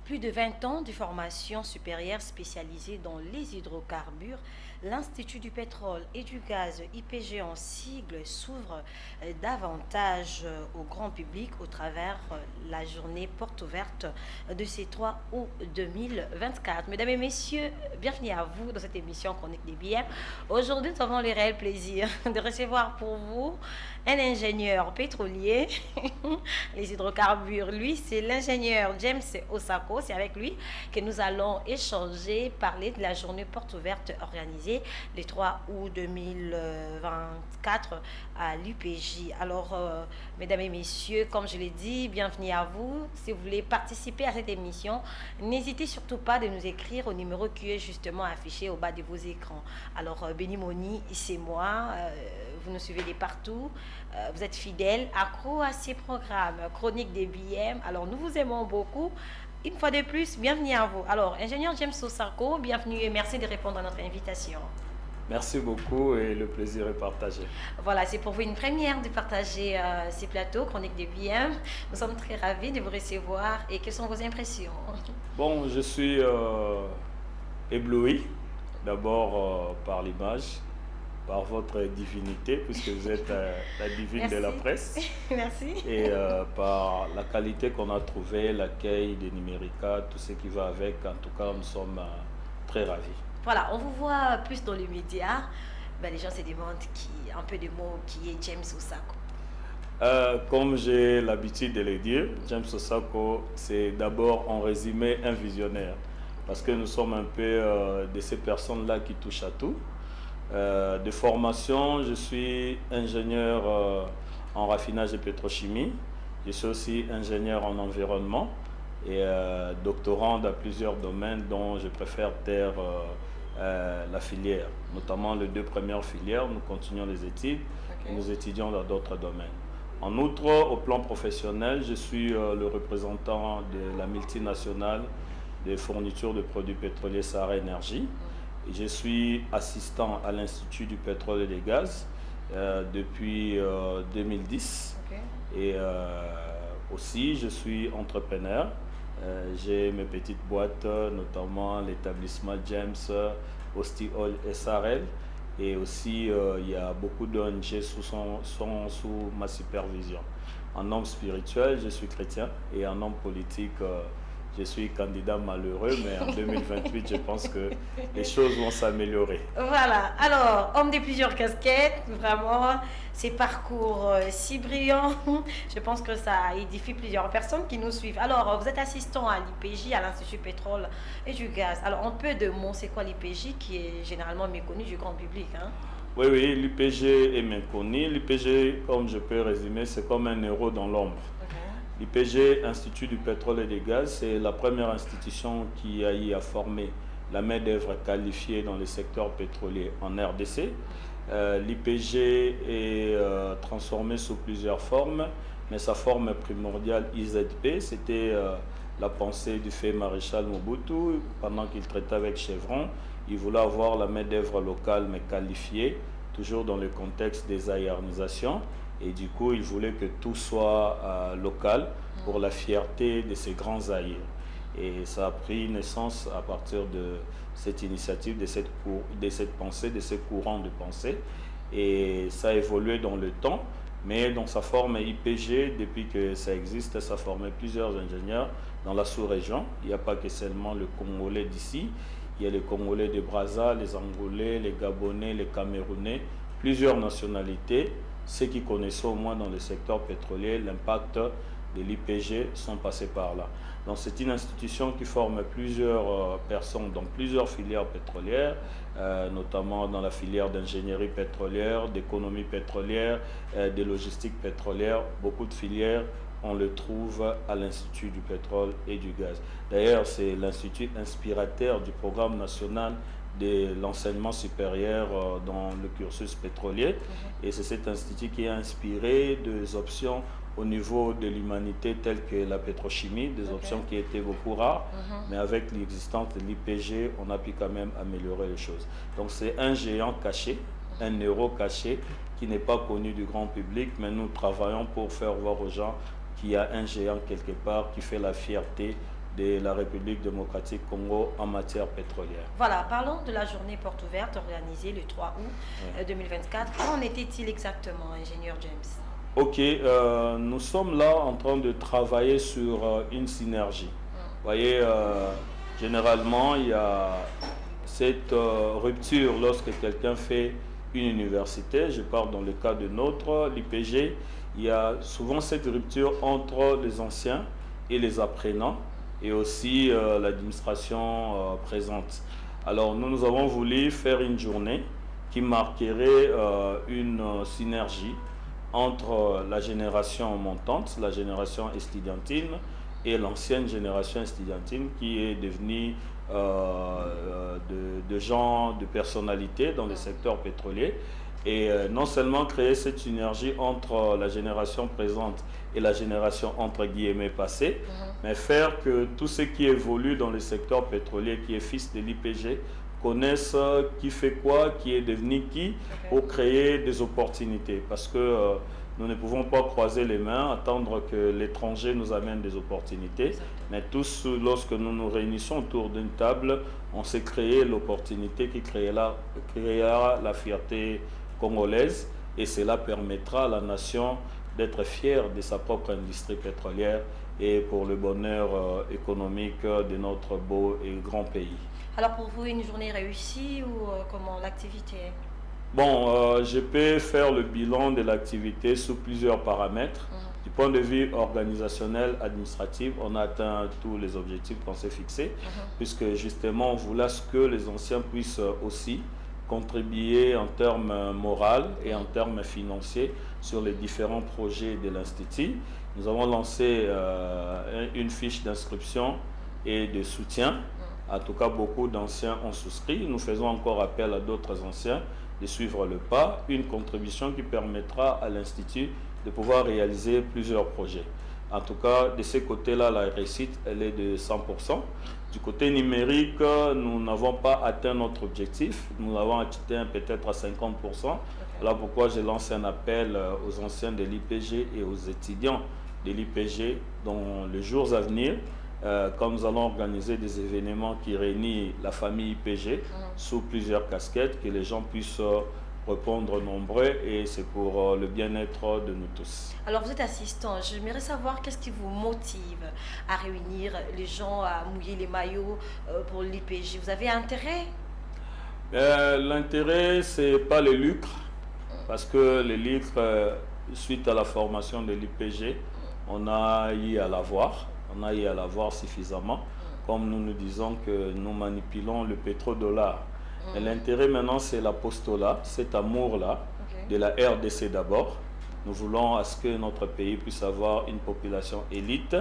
plus de 20 ans de formation supérieure spécialisée dans les hydrocarbures, l'Institut du pétrole et du gaz IPG en sigle s'ouvre davantage au grand public au travers la journée porte ouverte de ces 3 août 2024. Mesdames et messieurs, bienvenue à vous dans cette émission Chronique des biens. Aujourd'hui, nous avons le réel plaisir de recevoir pour vous un ingénieur pétrolier, les hydrocarbures. Lui, c'est l'ingénieur James Osako. C'est avec lui que nous allons échanger, parler de la journée porte ouverte organisée le 3 août 2024 à l'UPJ. Alors, mesdames et messieurs, comme je l'ai dit, bienvenue à vous. Si vous voulez participer à cette émission, n'hésitez surtout pas de nous écrire au numéro qui est justement affiché au bas de vos écrans. Alors, Benny Moni, c'est moi. Vous nous suivez de partout. Vous êtes fidèles, accro à ces programmes, Chronique des BM. Alors, nous vous aimons beaucoup. Une fois de plus, bienvenue à vous. Alors, ingénieur James Osako, bienvenue et merci de répondre à notre invitation. Merci beaucoup et le plaisir est partagé. Voilà, c'est pour vous une première de partager ces plateaux, Chronique des BM. Nous sommes très ravis de vous recevoir et quelles sont vos impressions? Bon, je suis ébloui d'abord par l'image, par votre divinité, puisque vous êtes la divine Merci. de la presse. Merci. Et par la qualité qu'on a trouvée, l'accueil des Numérica, tout ce qui va avec. En tout cas, nous sommes très ravis. Voilà, on vous voit plus dans les médias. Ben, les gens se demandent un peu de mots qui est James Osako. Comme j'ai l'habitude de le dire, James Osako, c'est d'abord en résumé un visionnaire. Parce que nous sommes un peu de ces personnes-là qui touchent à tout. De formation, je suis ingénieur en raffinage et pétrochimie. Je suis aussi ingénieur en environnement et doctorant dans plusieurs domaines dont je préfère taire la filière, notamment les 2 premières filières. Nous continuons les études et nous étudions dans d'autres domaines. En outre, au plan professionnel, je suis le représentant de la multinationale des fournitures de produits pétroliers Sahara Énergie. Je suis assistant à l'Institut du pétrole et des gaz depuis 2010. Et aussi, je suis entrepreneur. J'ai mes petites boîtes, notamment l'établissement James, Osti Oil SRL. Et aussi, il y a beaucoup d'ONG sous ma supervision. En homme spirituel, je suis chrétien. Et en homme politique, je suis candidat malheureux, mais en 2028, je pense que les choses vont s'améliorer. Voilà, alors, homme de plusieurs casquettes, vraiment, ces parcours si brillants, je pense que ça édifie plusieurs personnes qui nous suivent. Alors, vous êtes assistant à l'IPJ, à l'Institut Pétrole et du Gaz. Alors, un peu de mots, c'est quoi l'IPJ qui est généralement méconnu du grand public, hein? Oui, l'IPG est méconnu. L'IPG, comme je peux résumer, c'est comme un héros dans l'ombre. L'IPG, Institut du pétrole et des gaz, c'est la première institution qui a eu à former la main-d'œuvre qualifiée dans le secteur pétrolier en RDC. L'IPG est transformé sous plusieurs formes, mais sa forme primordiale IZP, c'était la pensée du fait maréchal Mobutu pendant qu'il traitait avec Chevron. Il voulait avoir la main-d'œuvre locale mais qualifiée, toujours dans le contexte des aéronisations. Et du coup, il voulait que tout soit local pour la fierté de ces grands aïeux. Et ça a pris naissance à partir de cette initiative, de cette pensée, de ce courant de pensée. Et ça a évolué dans le temps, mais dans sa forme IPG, depuis que ça existe, ça a formé plusieurs ingénieurs dans la sous-région. Il n'y a pas que seulement le Congolais d'ici. Il y a les Congolais de Brazza, les Angolais, les Gabonais, les Camerounais, plusieurs nationalités. Ceux qui connaissaient au moins dans le secteur pétrolier l'impact de l'IPG sont passés par là. Donc c'est une institution qui forme plusieurs personnes dans plusieurs filières pétrolières, notamment dans la filière d'ingénierie pétrolière, d'économie pétrolière, de logistique pétrolière. Beaucoup de filières, on le trouve à l'Institut du pétrole et du gaz. D'ailleurs, c'est l'institut inspirateur du programme national de l'enseignement supérieur dans le cursus pétrolier. Et c'est cet institut qui a inspiré des options au niveau de l'humanité telles que la pétrochimie, des options qui étaient beaucoup rares, mais avec l'existence de l'IPG, on a pu quand même améliorer les choses. Donc c'est un géant caché, un euro caché qui n'est pas connu du grand public, mais nous travaillons pour faire voir aux gens qu'il y a un géant quelque part qui fait la fierté de la République démocratique Congo en matière pétrolière. Voilà, parlons de la journée porte ouverte organisée le 3 août 2024. Qu'en était-il exactement, ingénieur James? Ok, nous sommes là en train de travailler sur une synergie. Vous voyez, généralement, il y a cette rupture lorsque quelqu'un fait une université. Je parle dans le cas de notre, l'IPG. Il y a souvent cette rupture entre les anciens et les apprenants et aussi l'administration présente. Alors, nous avons voulu faire une journée qui marquerait une synergie entre la génération montante, la génération estudiantine et l'ancienne génération estudiantine qui est devenue de gens, de personnalités dans le secteur pétrolier. Et non seulement créer cette synergie entre la génération présente et la génération entre guillemets passée, mais faire que tous ceux qui évoluent dans le secteur pétrolier, qui est fils de l'IPG, connaissent qui fait quoi, qui est devenu qui, pour créer des opportunités. Parce que nous ne pouvons pas croiser les mains, attendre que l'étranger nous amène des opportunités. Mais tous, lorsque nous nous réunissons autour d'une table, on s'est créé l'opportunité qui créera la fierté congolaise, et cela permettra à la nation d'être fière de sa propre industrie pétrolière et pour le bonheur économique de notre beau et grand pays. Alors pour vous, une journée réussie ou comment l'activité? Bon, je peux faire le bilan de l'activité sous plusieurs paramètres. Du point de vue organisationnel, administratif, on a atteint tous les objectifs qu'on s'est fixés, puisque justement on voulait que les anciens puissent aussi contribuer en termes moraux et en termes financiers sur les différents projets de l'Institut. Nous avons lancé une fiche d'inscription et de soutien. En tout cas, beaucoup d'anciens ont souscrit. Nous faisons encore appel à d'autres anciens de suivre le pas, une contribution qui permettra à l'Institut de pouvoir réaliser plusieurs projets. En tout cas, de ce côté-là, la réussite, elle est de 100%. Du côté numérique, nous n'avons pas atteint notre objectif. Nous l'avons atteint peut-être à 50%. Voilà pourquoi j'ai lancé un appel aux anciens de l'IPG et aux étudiants de l'IPG dans les jours à venir, quand nous allons organiser des événements qui réunissent la famille IPG sous plusieurs casquettes, que les gens puissent répondre nombreux, et c'est pour le bien-être de nous tous. Alors vous êtes assistant, j'aimerais savoir qu'est-ce qui vous motive à réunir les gens, à mouiller les maillots pour l'IPG. Vous avez intérêt? L'intérêt, c'est pas le lucre, parce que le lucre, suite à la formation de l'IPG, on a eu à l'avoir. On a eu à l'avoir suffisamment, comme nous nous disons que nous manipulons le pétrodollar. Et l'intérêt maintenant, c'est l'apostolat, cet amour-là, de la RDC d'abord. Nous voulons à ce que notre pays puisse avoir une population élite.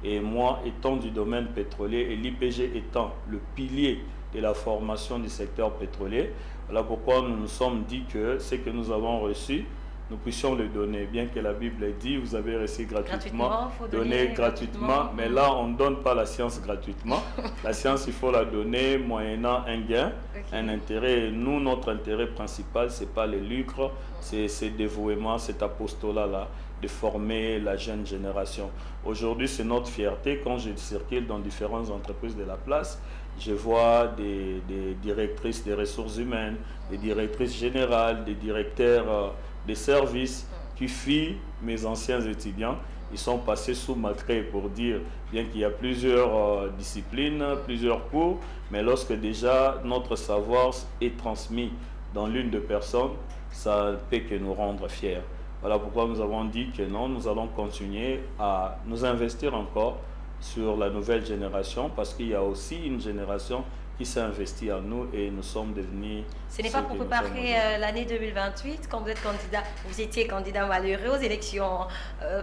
Et moi, étant du domaine pétrolier et l'IPG étant le pilier de la formation du secteur pétrolier, voilà pourquoi nous nous sommes dit que ce que nous avons reçu, nous puissions le donner, bien que la Bible dit, vous avez reçu gratuitement, donner gratuitement, mais là, on ne donne pas la science gratuitement. La science, il faut la donner moyennant un gain, un intérêt. Et nous, notre intérêt principal, ce n'est pas le lucre, c'est ce dévouement, cet apostolat-là, de former la jeune génération. Aujourd'hui, c'est notre fierté. Quand je circule dans différentes entreprises de la place, je vois des directrices des ressources humaines, des directrices générales, des directeurs des services qui fuient mes anciens étudiants. Ils sont passés sous ma craie pour dire, bien qu'il y a plusieurs disciplines, plusieurs cours, mais lorsque déjà notre savoir est transmis dans l'une de personnes, ça ne peut que nous rendre fiers. Voilà pourquoi nous avons dit que non, nous allons continuer à nous investir encore sur la nouvelle génération, parce qu'il y a aussi une génération qui s'est investi en nous et nous sommes devenus... Ce n'est pas pour préparer l'année 2028, quand vous êtes candidat, vous étiez candidat malheureux aux élections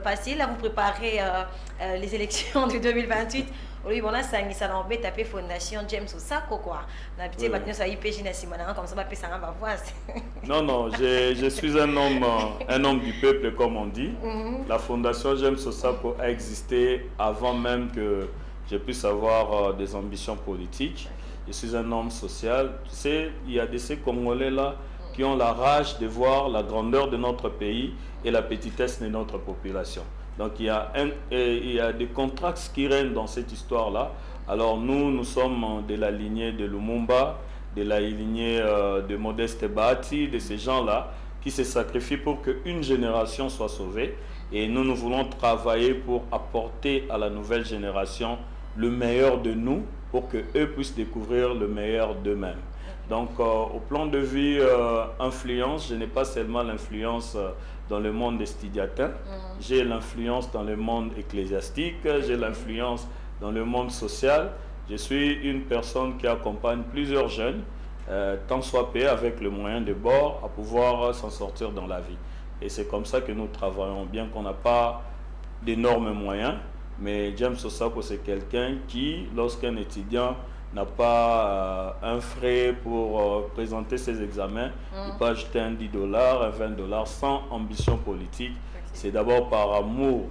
passées, là vous préparez les élections de 2028. Oui, bon là, ça a embêté taper Fondation James Osako, quoi. On a petit maintenant ça IPG Nassimana, comme ça, ça va voir. Non, non, je suis un homme du peuple, comme on dit. La Fondation James Osako a existé avant même que je puisse avoir des ambitions politiques. Je suis un homme social. Tu sais, il y a de ces Congolais-là qui ont la rage de voir la grandeur de notre pays et la petitesse de notre population. Donc il y a des contrastes qui règnent dans cette histoire-là. Alors nous sommes de la lignée de Lumumba, de la lignée de Modeste Bahati, de ces gens-là qui se sacrifient pour qu'une génération soit sauvée. Et nous voulons travailler pour apporter à la nouvelle génération le meilleur de nous pour qu'eux puissent découvrir le meilleur d'eux-mêmes. Donc au plan de vue influence, je n'ai pas seulement l'influence dans le monde estudiantin, j'ai l'influence dans le monde ecclésiastique, j'ai l'influence dans le monde social. Je suis une personne qui accompagne plusieurs jeunes, tant soit peu avec le moyen de bord, à pouvoir s'en sortir dans la vie. Et c'est comme ça que nous travaillons, bien qu'on n'a pas d'énormes moyens. Mais James Osako, c'est quelqu'un qui, lorsqu'un étudiant n'a pas un frais pour présenter ses examens, il peut acheter un $10, un $20 sans ambition politique. C'est d'abord par amour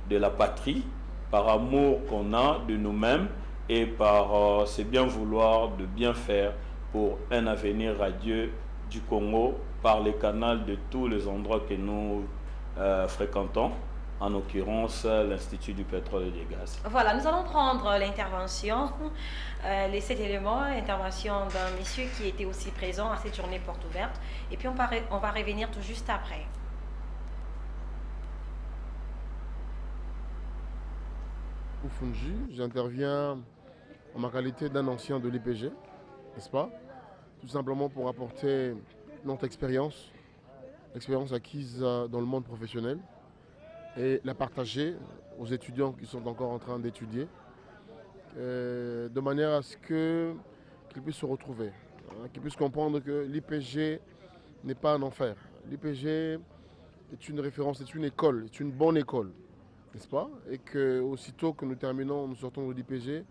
de la patrie, par amour qu'on a de nous-mêmes et par ce bien vouloir de bien faire pour un avenir radieux du Congo par les canaux de tous les endroits que nous fréquentons. En l'occurrence l'Institut du pétrole et du gaz. Voilà, nous allons prendre l'intervention, les 7 éléments, intervention d'un monsieur qui était aussi présent à cette journée porte ouverte, et puis on va revenir tout juste après. Oufunji, j'interviens en ma qualité d'un ancien de l'IPG, n'est-ce pas? Tout simplement pour apporter notre expérience acquise dans le monde professionnel, et la partager aux étudiants qui sont encore en train d'étudier, de manière à ce qu'ils puissent se retrouver, qu'ils puissent comprendre que l'IPG n'est pas un enfer. L'IPG est une référence, c'est une école, c'est une bonne école, n'est-ce pas? Et qu'aussitôt que nous sortons de l'IPG,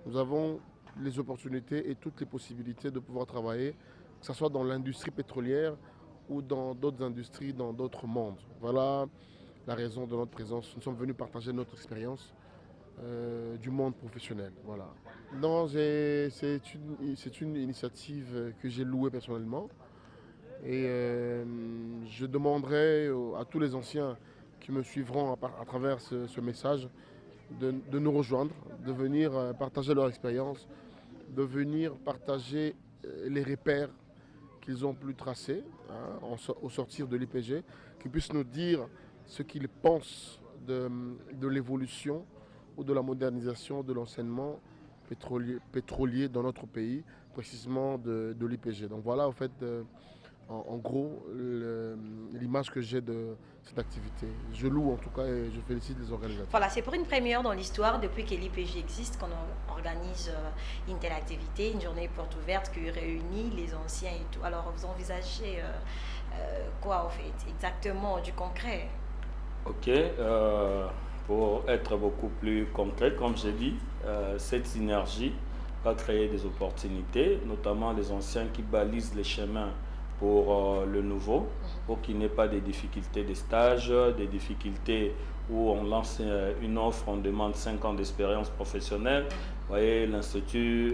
nous avons les opportunités et toutes les possibilités de pouvoir travailler, que ce soit dans l'industrie pétrolière ou dans d'autres industries, dans d'autres mondes. Voilà la raison de notre présence. Nous sommes venus partager notre expérience du monde professionnel. Voilà. Non, c'est une initiative que j'ai louée personnellement. Et je demanderai à tous les anciens qui me suivront à travers ce message de nous rejoindre, de venir partager leur expérience, de venir partager les repères qu'ils ont pu tracer au sortir de l'IPG, qu'ils puissent nous dire ce qu'ils pensent de l'évolution ou de la modernisation de l'enseignement pétrolier dans notre pays, précisément de l'IPG. Donc voilà en fait en gros l'image que j'ai de cette activité. Je loue en tout cas et je félicite les organisateurs. Voilà, c'est pour une première dans l'histoire depuis que l'IPG existe qu'on organise une telle activité, une journée porte ouverte qui réunit les anciens et tout. Alors vous envisagez quoi en fait exactement du concret? Ok, pour être beaucoup plus concret, comme j'ai dit, cette synergie va créer des opportunités, notamment les anciens qui balisent les chemins pour le nouveau, pour qu'il n'y ait pas de difficultés de stage, des difficultés où on lance une offre, on demande 5 ans d'expérience professionnelle. Vous voyez, l'Institut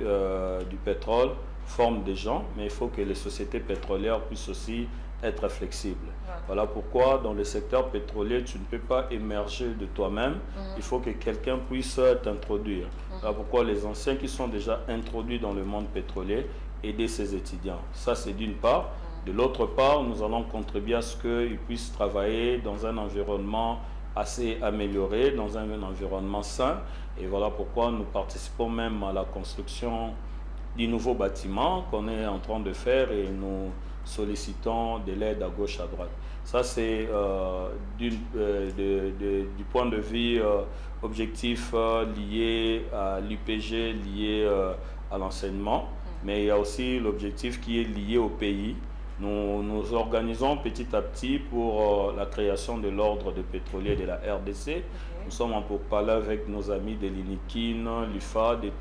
du pétrole forme des gens, mais il faut que les sociétés pétrolières puissent aussi être flexibles. Voilà pourquoi dans le secteur pétrolier, tu ne peux pas émerger de toi-même. Il faut que quelqu'un puisse t'introduire. Voilà pourquoi les anciens qui sont déjà introduits dans le monde pétrolier, aider ces étudiants. Ça, c'est d'une part. De l'autre part, nous allons contribuer à ce qu'ils puissent travailler dans un environnement assez amélioré, dans un environnement sain. Et voilà pourquoi nous participons même à la construction du nouveau bâtiment qu'on est en train de faire et nous sollicitons de l'aide à gauche, à droite. Ça, c'est du point de vue objectif lié à l'UPG, lié à l'enseignement, mais il y a aussi l'objectif qui est lié au pays. Nous nous organisons petit à petit pour la création de l'ordre de pétrolier de la RDC. Nous sommes en pourparlers avec nos amis de l'INIKIN, l'UFAD et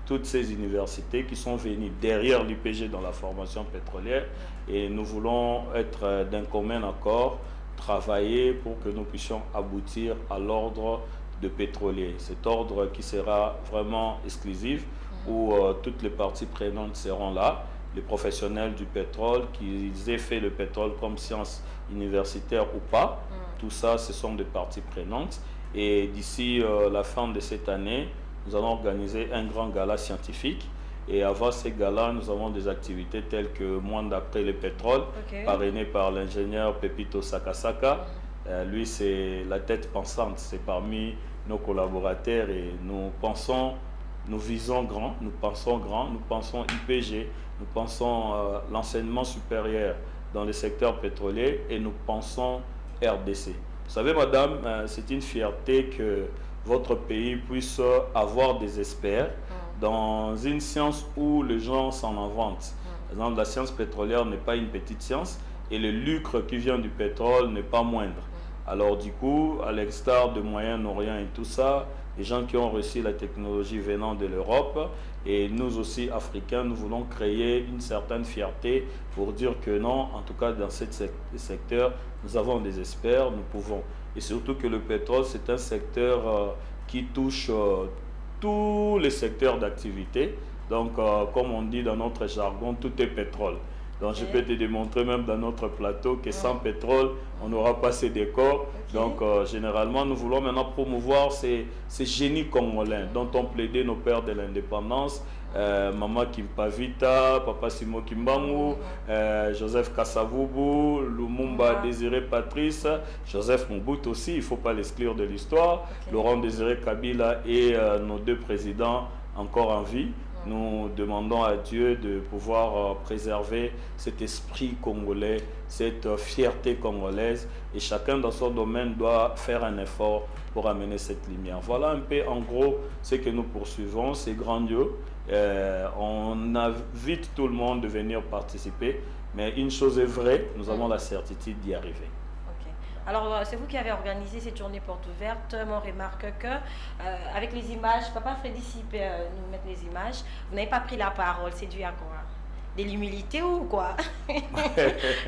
toutes ces universités qui sont venues derrière l'UPG dans la formation pétrolière, et nous voulons être d'un commun accord, travailler pour que nous puissions aboutir à l'ordre de pétrolier. Cet ordre qui sera vraiment exclusif, où toutes les parties prenantes seront là, les professionnels du pétrole, qu'ils aient fait le pétrole comme science universitaire ou pas. Tout ça, ce sont des parties prenantes. Et d'ici la fin de cette année, nous allons organiser un grand gala scientifique. Et avant ces galas, nous avons des activités telles que Monde après le pétrole, parrainé par l'ingénieur Pepito Sakasaka. Lui, c'est la tête pensante, c'est parmi nos collaborateurs et nous pensons, nous visons grand, nous pensons IPG, nous pensons l'enseignement supérieur dans le secteur pétrolier et nous pensons RDC. Vous savez, madame, c'est une fierté que votre pays puisse avoir des experts dans une science où les gens s'en inventent. Par exemple, la science pétrolière n'est pas une petite science et le lucre qui vient du pétrole n'est pas moindre. Alors du coup, à l'extérieur de Moyen-Orient et tout ça, les gens qui ont reçu la technologie venant de l'Europe et nous aussi, Africains, nous voulons créer une certaine fierté pour dire que non, en tout cas dans ce secteur, nous avons des experts, nous pouvons. Et surtout que le pétrole, c'est un secteur qui touche tous les secteurs d'activité. Donc, comme on dit dans notre jargon, tout est pétrole. Donc, je peux te démontrer même dans notre plateau que sans pétrole, on n'aura pas ces décors. Donc, généralement, nous voulons maintenant promouvoir ces génies congolais dont ont plaidé nos pères de l'indépendance. Maman Kimpavita, Papa Simo Kimbangu, Joseph Kasavubu, Lumumba Désiré Patrice, Joseph Mobutu aussi, il ne faut pas l'exclure de l'histoire, Laurent Désiré Kabila et nos deux présidents encore en vie. Nous demandons à Dieu de pouvoir préserver cet esprit congolais, cette fierté congolaise, et chacun dans son domaine doit faire un effort pour amener cette lumière. Voilà un peu en gros ce que nous poursuivons, c'est grandiose. On invite tout le monde de venir participer, mais une chose est vraie, nous avons la certitude d'y arriver. Alors, c'est vous qui avez organisé cette journée porte ouverte. Moi, on remarque que, avec les images, Papa Freddy, s'il peut nous mettre les images, vous n'avez pas pris la parole. C'est dû à quoi? De l'humilité ou quoi?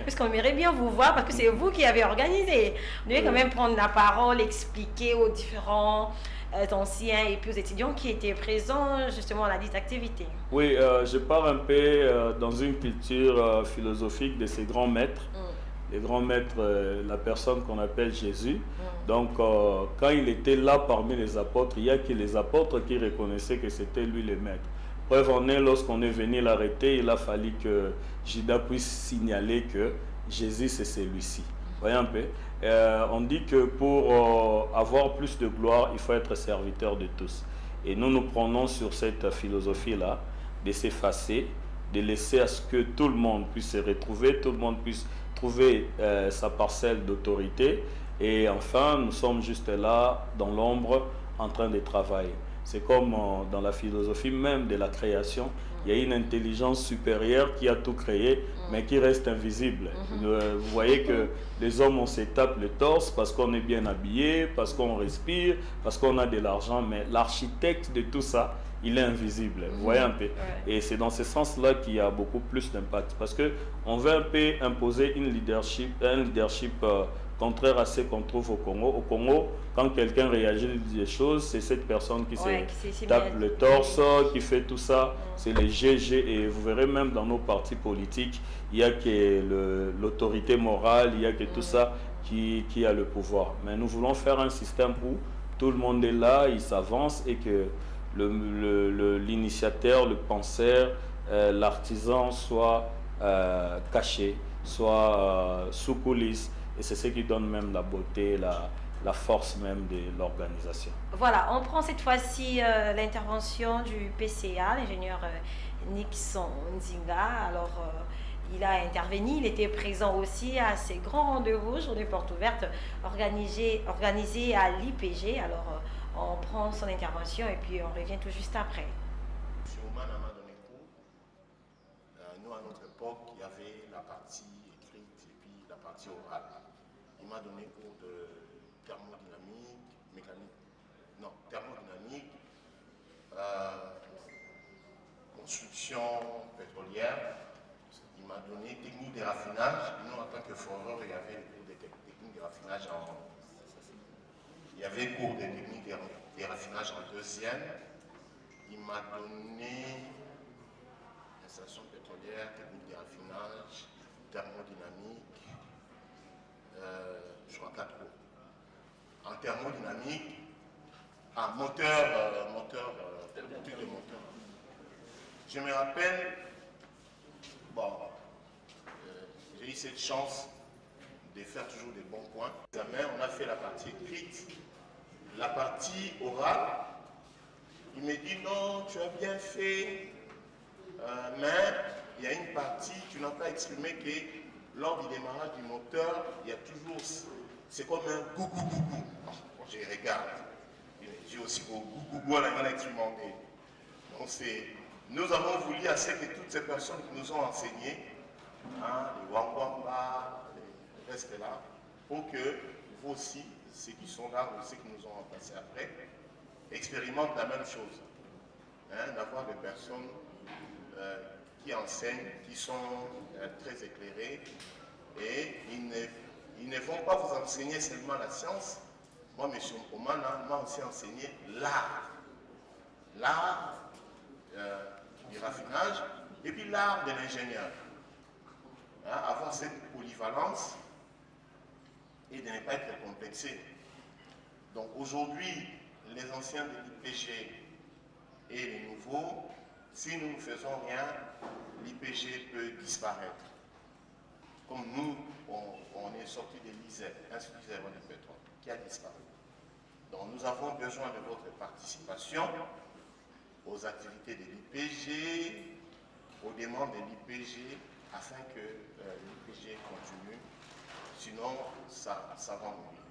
Parce qu'on aimerait bien vous voir, parce que c'est vous qui avez organisé. Vous devez quand même prendre la parole, expliquer aux différents anciens et puis aux étudiants qui étaient présents justement à la dite activité. Oui, je pars un peu dans une culture philosophique de ces grands maîtres. Les grands maîtres, la personne qu'on appelle Jésus. Donc, quand il était là parmi les apôtres, il n'y a que les apôtres qui reconnaissaient que c'était lui le maître. Preuve en est, lorsqu'on est venu l'arrêter, il a fallu que Judas puisse signaler que Jésus, c'est celui-ci. Voyez un peu. On dit que pour avoir plus de gloire, il faut être serviteur de tous. Et nous nous prenons sur cette philosophie-là, de s'effacer, de laisser à ce que tout le monde puisse se retrouver, tout le monde puisse trouver sa parcelle d'autorité. Et enfin, nous sommes juste là, dans l'ombre, en train de travailler. C'est comme dans la philosophie même de la création. Il y a une intelligence supérieure qui a tout créé, mais qui reste invisible. Vous voyez que les hommes, on se tape le torse parce qu'on est bien habillé, parce qu'on respire, parce qu'on a de l'argent, mais l'architecte de tout ça, il est invisible. Vous voyez un peu. Et c'est dans ce sens-là qu'il y a beaucoup plus d'impact. Parce qu'on veut un peu imposer un leadership contraire à ce qu'on trouve au Congo. Au Congo, quand quelqu'un réagit des choses, c'est cette personne qui se tape le torse, qui fait tout ça. C'est les GG. Et vous verrez même dans nos partis politiques, il y a que l'autorité morale, il y a que tout ça qui a le pouvoir. Mais nous voulons faire un système où tout le monde est là, il s'avance et que l'initiateur, le penseur, l'artisan soit caché, soit sous coulisses. Et c'est ce qui donne même la beauté, la force même de l'organisation. Voilà, on prend cette fois-ci l'intervention du PCA, l'ingénieur Nixon Nzinga. Alors, il a intervenu, il était présent aussi à ces grands rendez-vous, journée porte ouverte, organisée à l'IPG. Alors, on prend son intervention et puis on revient tout juste après. M. Ouman m'a donné cours. Nous, à notre époque, il y avait la partie écrite et puis la partie orale. Il m'a donné cours de thermodynamique, thermodynamique, construction pétrolière. Il m'a donné technique de raffinage. Nous, en tant que foreur, il y avait cours de technique de raffinage il y avait cours de technique de raffinage en deuxième. Il m'a donné installations pétrolières, techniques de raffinage, thermodynamique, je crois 4 cours. En thermodynamique, études de moteur. Je me rappelle, bon, j'ai eu cette chance de faire toujours des bons points. On a fait la partie écrite, la partie orale. Il me dit non, tu as bien fait, mais il y a une partie, tu n'as pas exprimé que lors du démarrage du moteur, il y a toujours, c'est comme un gougou. Je regarde, j'ai aussi au gougou à la grande exprimandée. Donc nous avons voulu à ce que toutes ces personnes qui nous ont enseigné, les Wangwamba, les restes là, pour que vous aussi, ceux qui sont là ou ceux qui nous ont remplacés après, expérimentent la même chose. D'avoir des personnes qui enseignent, qui sont très éclairées, et ils ne vont pas vous enseigner seulement la science. Moi, M. Omana m'a aussi enseigné l'art. L'art du raffinage et puis l'art de l'ingénieur. Avoir cette polyvalence et de ne pas être complexé. Donc aujourd'hui, les anciens de l'IPG et les nouveaux, si nous ne faisons rien, l'IPG peut disparaître. Comme nous, on est sorti de l'ISEP, Institut zéro de pétrole, qui a disparu. Donc nous avons besoin de votre participation aux activités de l'IPG, aux demandes de l'IPG, afin que l'IPG continue. Sinon, ça va mourir.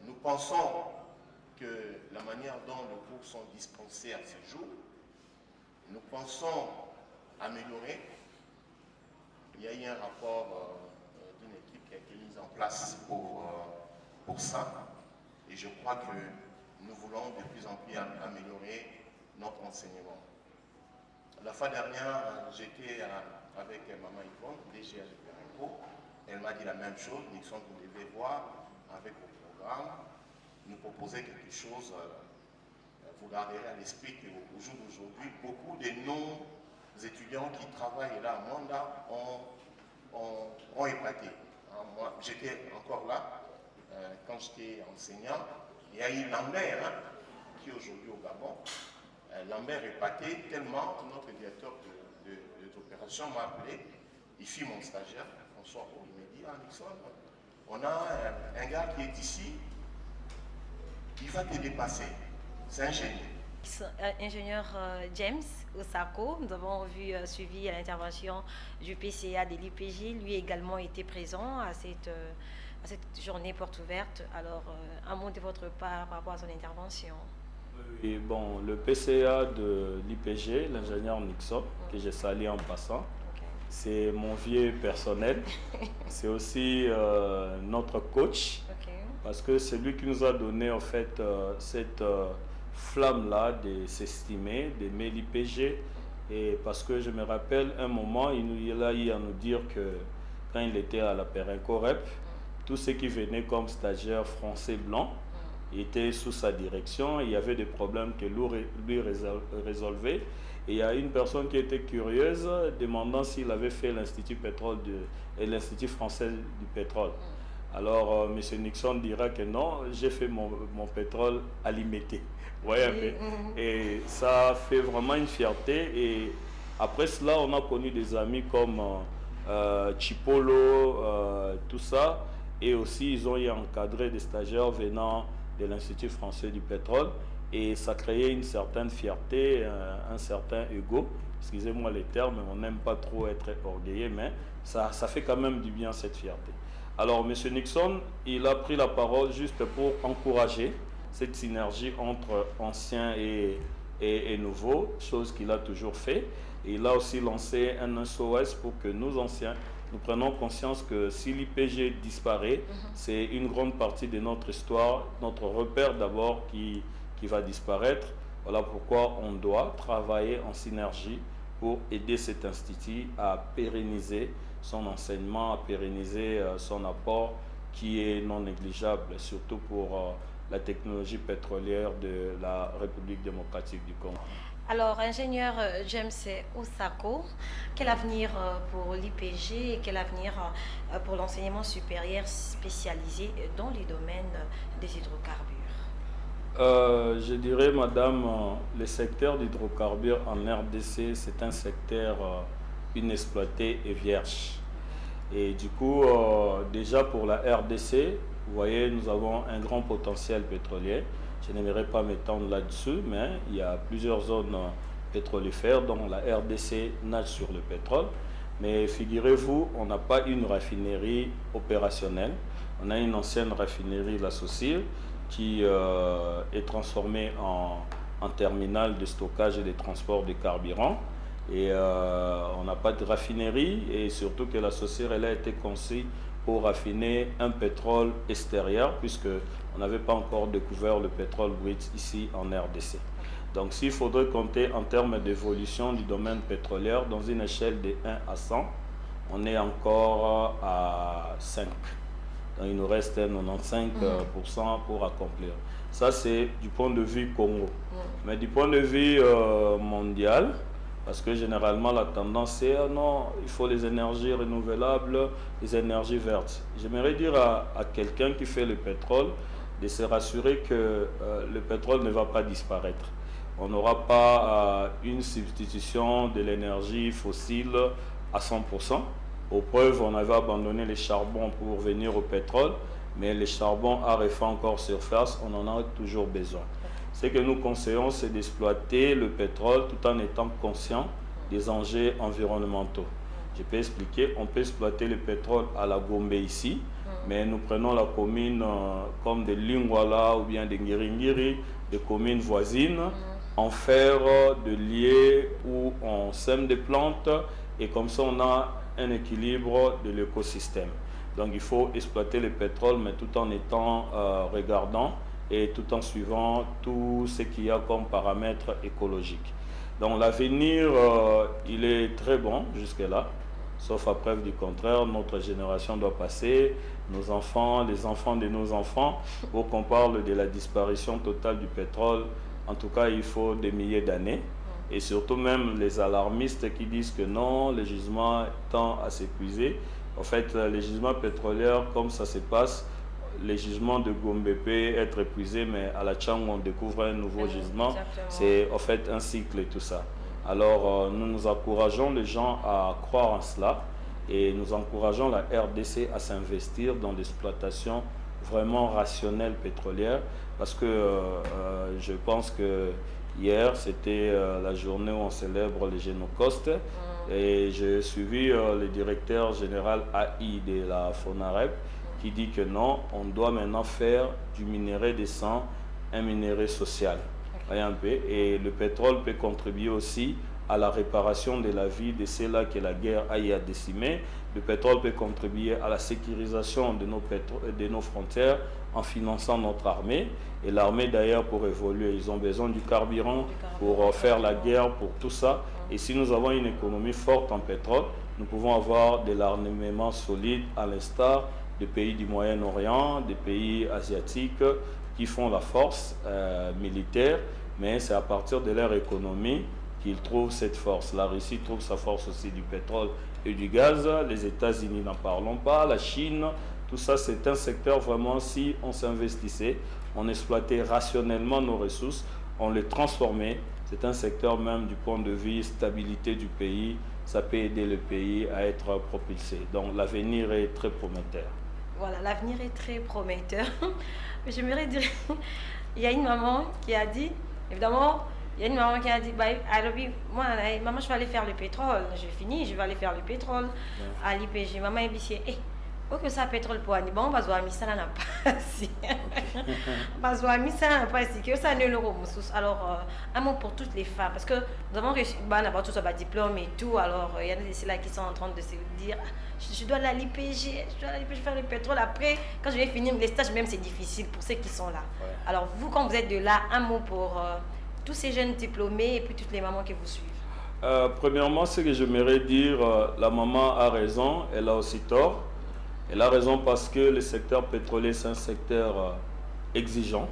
Nous pensons que la manière dont les cours sont dispensés à ce jour, nous pensons améliorer. Il y a eu un rapport d'une équipe qui a été mise en place pour ça. Et je crois que nous voulons de plus en plus améliorer notre enseignement. La fois dernière, j'étais avec Maman Yvonne, DG à Perenco. Elle m'a dit la même chose. Nixon, vous devez voir avec vos programmes, nous proposer quelque chose. Vous garderez à l'esprit qu'au jour d'aujourd'hui, beaucoup de nos étudiants qui travaillent là à Manda ont épaté. Moi, j'étais encore là quand j'étais enseignant. Il y a eu Lambert, qui est aujourd'hui au Gabon. Lambert épaté tellement notre directeur d'opération m'a appelé. Il fit mon stagiaire, François, il me dit, Nixon, on a un gars qui est ici, il va te dépasser. C'est un génie. Ingénieur James Osako, nous avons suivi l'intervention du PCA de l'IPG, lui également était présent à cette journée porte ouverte. Alors, un mot de votre part par rapport à son intervention. Et bon, le PCA de l'IPG, l'ingénieur Nixon, que j'ai salué en passant, c'est mon vieux personnel, c'est aussi notre coach, parce que c'est lui qui nous a donné en fait cette flamme-là de s'estimer, d'aimer l'IPG. Et parce que je me rappelle un moment, il a eu à nous dire que quand il était à la Perenco Rep, tous ceux qui venaient comme stagiaires français blancs étaient sous sa direction. Il y avait des problèmes que lui résolvait. Et il y a une personne qui était curieuse, demandant s'il avait fait l'Institut pétrole et l'Institut français du pétrole. Alors, M. Nixon dira que non, j'ai fait mon pétrole à l'IMET. Vous voyez un peu. Et ça fait vraiment une fierté. Et après cela, on a connu des amis comme Chipolo, tout ça. Et aussi, ils ont y encadré des stagiaires venant de l'Institut français du pétrole. Et ça créait une certaine fierté, un certain ego. Excusez-moi les termes, on n'aime pas trop être orgueilleux, mais ça fait quand même du bien, cette fierté. Alors, M. Nixon, il a pris la parole juste pour encourager cette synergie entre anciens et nouveaux, chose qu'il a toujours fait. Et il a aussi lancé un SOS pour que nous, anciens, nous prenons conscience que si l'IPG disparaît, c'est une grande partie de notre histoire, notre repère d'abord qui va disparaître. Voilà pourquoi on doit travailler en synergie pour aider cet institut à pérenniser son enseignement, à pérenniser son apport qui est non négligeable, surtout pour la technologie pétrolière de la République démocratique du Congo. Alors, ingénieur James Osako, quel avenir pour l'IPG et quel avenir pour l'enseignement supérieur spécialisé dans les domaines des hydrocarbures? Je dirais, madame, le secteur d'hydrocarbures en RDC, c'est un secteur inexploité et vierge. Et du coup, déjà pour la RDC, vous voyez, nous avons un grand potentiel pétrolier. Je n'aimerais pas m'étendre là-dessus, mais il y a plusieurs zones pétrolifères dont la RDC nage sur le pétrole. Mais figurez-vous, on n'a pas une raffinerie opérationnelle. On a une ancienne raffinerie, la Socil, qui est transformée en terminal de stockage et de transport de carburant. Et on n'a pas de raffinerie, et surtout que la Socil, elle a été conçue pour raffiner un pétrole extérieur, puisque on n'avait pas encore découvert le pétrole brut ici en RDC. Donc s'il faudrait compter en termes d'évolution du domaine pétrolier dans une échelle de 1 à 100, on est encore à 5. Donc il nous reste 95% pour accomplir. Ça, c'est du point de vue Congo. Mais du point de vue mondial, parce que généralement la tendance c'est non, il faut les énergies renouvelables, les énergies vertes. J'aimerais dire à quelqu'un qui fait le pétrole de se rassurer que le pétrole ne va pas disparaître. On n'aura pas une substitution de l'énergie fossile à 100%. Aux preuves, on avait abandonné les charbons pour venir au pétrole, mais les charbons a refait encore surface, on en a toujours besoin. Ce que nous conseillons, c'est d'exploiter le pétrole tout en étant conscient des enjeux environnementaux. Je peux expliquer, on peut exploiter le pétrole à la Gombe ici, mais nous prenons la commune comme de Lingwala ou bien de Ngiringiri, des communes voisines, en faire de liés où on sème des plantes et comme ça on a un équilibre de l'écosystème. Donc il faut exploiter le pétrole, mais tout en étant regardant et tout en suivant tout ce qu'il y a comme paramètres écologiques. Donc l'avenir, il est très bon jusque-là, sauf à preuve du contraire, notre génération doit passer, nos enfants, les enfants de nos enfants, pour qu'on parle de la disparition totale du pétrole. En tout cas, il faut des milliers d'années. Et surtout même les alarmistes qui disent que non, le gisement tend à s'épuiser. En fait, les gisements pétroliers, comme ça se passe, les gisements de Gombe peut être épuisés, mais à la Tchang, on découvre un nouveau gisement. C'est en fait un cycle et tout ça. Alors, nous encourageons les gens à croire en cela et nous encourageons la RDC à s'investir dans l'exploitation vraiment rationnelle pétrolière parce que je pense que hier, c'était la journée où on célèbre les génocost et j'ai suivi le directeur général AI de la FONAREP qui dit que non, on doit maintenant faire du minerai de sang un minerai social. Et le pétrole peut contribuer aussi à la réparation de la vie de ceux-là que la guerre a décimé. Le pétrole peut contribuer à la sécurisation de nos frontières en finançant notre armée. Et l'armée d'ailleurs pour évoluer, ils ont besoin du carburant pour faire la guerre, pour tout ça. Et si nous avons une économie forte en pétrole, nous pouvons avoir de l'armement solide à l'instar des pays du Moyen-Orient, des pays asiatiques qui font la force militaire, mais c'est à partir de leur économie qu'ils trouvent cette force. La Russie trouve sa force aussi du pétrole et du gaz, les États-Unis n'en parlons pas, la Chine, tout ça c'est un secteur vraiment, si on s'investissait, on exploitait rationnellement nos ressources, on les transformait, c'est un secteur même du point de vue stabilité du pays, ça peut aider le pays à être propulsé. Donc l'avenir est très prometteur. Voilà, l'avenir est très prometteur. Mais j'aimerais dire, il y a une maman qui a dit, évidemment, il y a une maman qui a dit, bah, moi, maman, je vais aller faire le pétrole. J'ai fini, je vais aller faire le pétrole à l'IPG. Maman est bissier. Oh, que ça pétrole pour Annie. Bon, bah, zoa, ça n'a pas si. Bah, zoa, ça n'a pas si. Que ça ne le remousse. Alors, un mot pour toutes les femmes. Parce que nous avons réussi, bah, n'importe tout ça, bah, diplôme et tout. Alors, il y en a des là qui sont en train de se dire, je dois aller à l'IPG, je dois aller à l'IPG faire le pétrole. Après, quand je vais finir les stages, même, c'est difficile pour ceux qui sont là. Ouais. Alors, vous, quand vous êtes de là, un mot pour tous ces jeunes diplômés et puis toutes les mamans qui vous suivent. Premièrement, ce que j'aimerais dire, la maman a raison, elle a aussi tort. Elle a raison parce que le secteur pétrolier, c'est un secteur exigeant,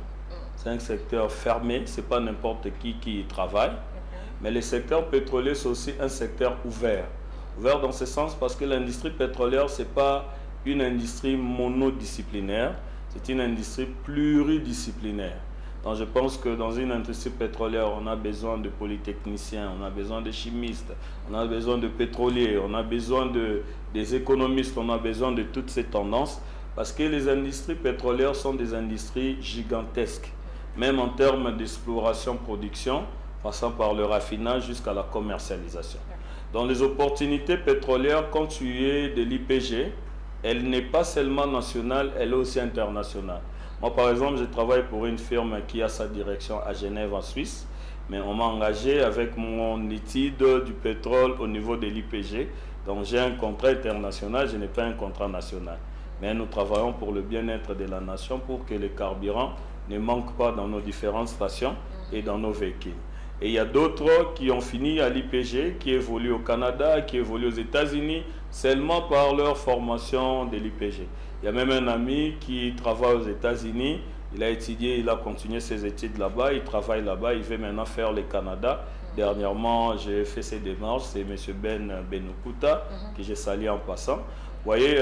c'est un secteur fermé, ce n'est pas n'importe qui y travaille. Mais le secteur pétrolier, c'est aussi un secteur ouvert. Ouvert dans ce sens parce que l'industrie pétrolière, ce n'est pas une industrie monodisciplinaire, c'est une industrie pluridisciplinaire. Donc je pense que dans une industrie pétrolière, on a besoin de polytechniciens, on a besoin de chimistes, on a besoin de pétroliers, on a besoin des économistes, on a besoin de toutes ces tendances, parce que les industries pétrolières sont des industries gigantesques, même en termes d'exploration-production, passant par le raffinage jusqu'à la commercialisation. Dans les opportunités pétrolières, quand tu es de l'IPG, elle n'est pas seulement nationale, elle est aussi internationale. Moi, par exemple, je travaille pour une firme qui a sa direction à Genève, en Suisse, mais on m'a engagé avec mon étude du pétrole au niveau de l'IPG. Donc, j'ai un contrat international, je n'ai pas un contrat national. Mais nous travaillons pour le bien-être de la nation, pour que les carburants ne manquent pas dans nos différentes stations et dans nos véhicules. Et il y a d'autres qui ont fini à l'IPG, qui évoluent au Canada, qui évoluent aux États-Unis, seulement par leur formation de l'IPG. Il y a même un ami qui travaille aux États-Unis, il a étudié, il a continué ses études là-bas, il travaille là-bas, il veut maintenant faire le Canada. Dernièrement, j'ai fait ses démarches, c'est M. Ben Benokuta, que j'ai salué en passant. Vous voyez,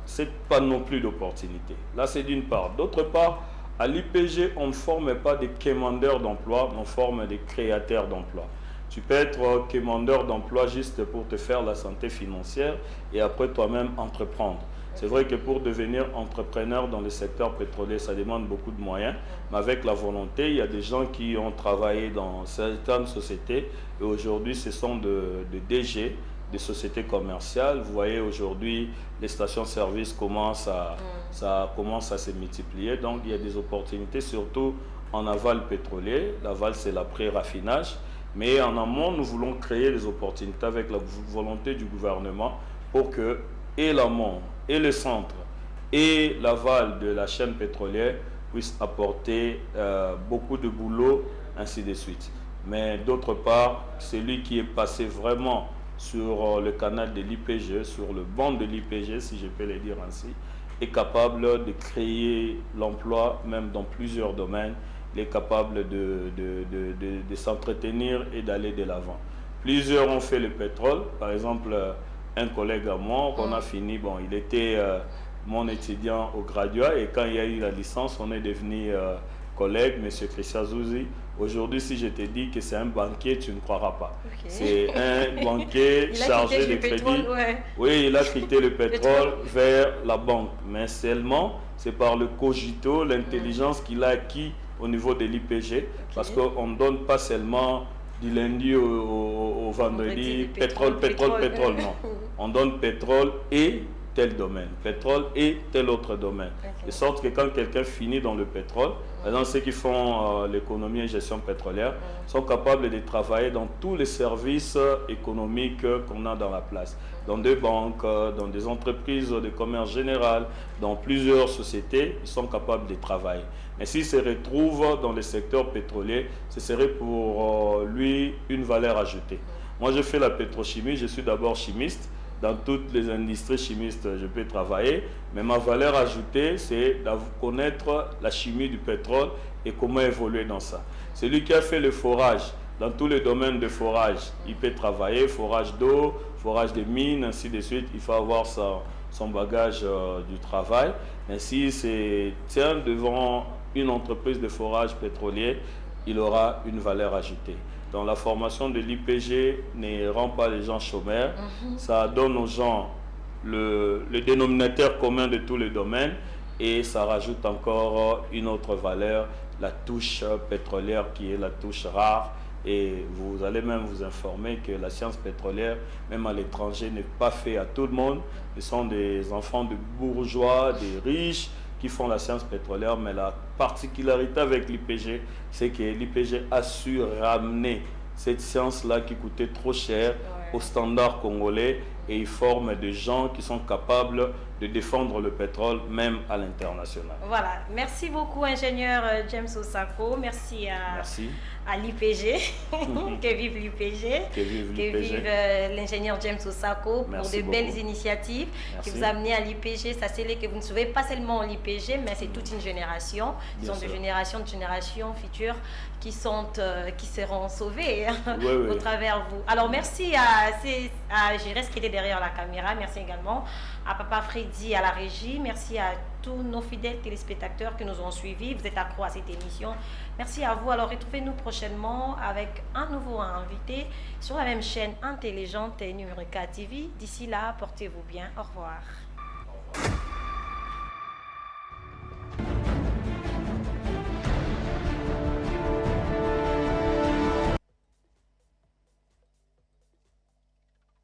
c'est pas non plus d'opportunité. Là, c'est d'une part. D'autre part, à l'IPG, on ne forme pas des quémandeurs d'emploi, on forme des créateurs d'emploi. Tu peux être quémandeur d'emploi juste pour te faire la santé financière et après toi-même entreprendre. C'est vrai que pour devenir entrepreneur dans le secteur pétrolier, ça demande beaucoup de moyens, mais avec la volonté, il y a des gens qui ont travaillé dans certaines sociétés et aujourd'hui, ce sont des DG, des sociétés commerciales. Vous voyez, aujourd'hui, les stations-service commencent à se multiplier. Donc, il y a des opportunités, surtout en aval pétrolier. L'aval, c'est l'après-raffinage. Mais en amont, nous voulons créer des opportunités avec la volonté du gouvernement pour que et l'amont, et le centre, et l'aval de la chaîne pétrolière puissent apporter beaucoup de boulot, ainsi de suite. Mais d'autre part, celui qui est passé vraiment sur le canal de l'IPG, sur le banc de l'IPG, si je peux le dire ainsi, est capable de créer l'emploi, même dans plusieurs domaines. Il est capable de s'entretenir et d'aller de l'avant. Plusieurs ont fait le pétrole. Par exemple, un collègue à moi, qu'on a fini, bon, il était mon étudiant au graduat et quand il y a eu la licence, on est devenu collègue, M. Christian Zouzi. Aujourd'hui, si je te dis que c'est un banquier, tu ne croiras pas. Okay. C'est un banquier chargé de crédit. Ouais. Oui, il a quitté le pétrole vers la banque. Mais seulement, c'est par le cogito, l'intelligence qu'il a acquis au niveau de l'IPG. Parce qu'on ne donne pas seulement du lundi au vendredi pétrole, non. On donne pétrole et tel domaine, pétrole et tel autre domaine. De sorte que quand quelqu'un finit dans le pétrole, par exemple ceux qui font l'économie et gestion pétrolière sont capables de travailler dans tous les services économiques qu'on a dans la place, dans des banques, dans des entreprises de commerce général, dans plusieurs sociétés, ils sont capables de travailler. Mais s'il se retrouve dans le secteur pétrolier, ce serait pour lui une valeur ajoutée. Moi, je fais la pétrochimie, je suis d'abord chimiste. Dans toutes les industries chimistes, je peux travailler, mais ma valeur ajoutée, c'est de connaître la chimie du pétrole et comment évoluer dans ça. Celui qui a fait le forage, dans tous les domaines de forage, il peut travailler, forage d'eau, forage de mines, ainsi de suite. Il faut avoir son bagage du travail. Mais si c'est tient devant une entreprise de forage pétrolier, il aura une valeur ajoutée. Donc la formation de l'IPG ne rend pas les gens chômeurs, ça donne aux gens le dénominateur commun de tous les domaines et ça rajoute encore une autre valeur, la touche pétrolière qui est la touche rare. Et vous allez même vous informer que la science pétrolière, même à l'étranger, n'est pas faite à tout le monde. Ce sont des enfants de bourgeois, des riches qui font la science pétrolière, mais la particularité avec l'IPG, c'est que l'IPG a su ramener cette science-là qui coûtait trop cher au standard congolais et ils forment des gens qui sont capables de défendre le pétrole même à l'international. Voilà, merci beaucoup ingénieur James Osako, merci à l'IPG, que vive l'IPG, que vive l'ingénieur James Osako pour de belles initiatives qui vous amenez à l'IPG. Sachez que vous ne sauvez pas seulement l'IPG, mais c'est toute une génération. Ils sont de génération futures qui seront sauvées au travers vous. Alors merci à Gérès qui était derrière la caméra, merci également à Papa Freddy à la régie, merci à tous nos fidèles téléspectateurs qui nous ont suivis. Vous êtes accro à cette émission. Merci à vous. Alors retrouvez-nous prochainement avec un nouveau invité sur la même chaîne intelligente et Numérica TV. D'ici là, portez-vous bien. Au revoir.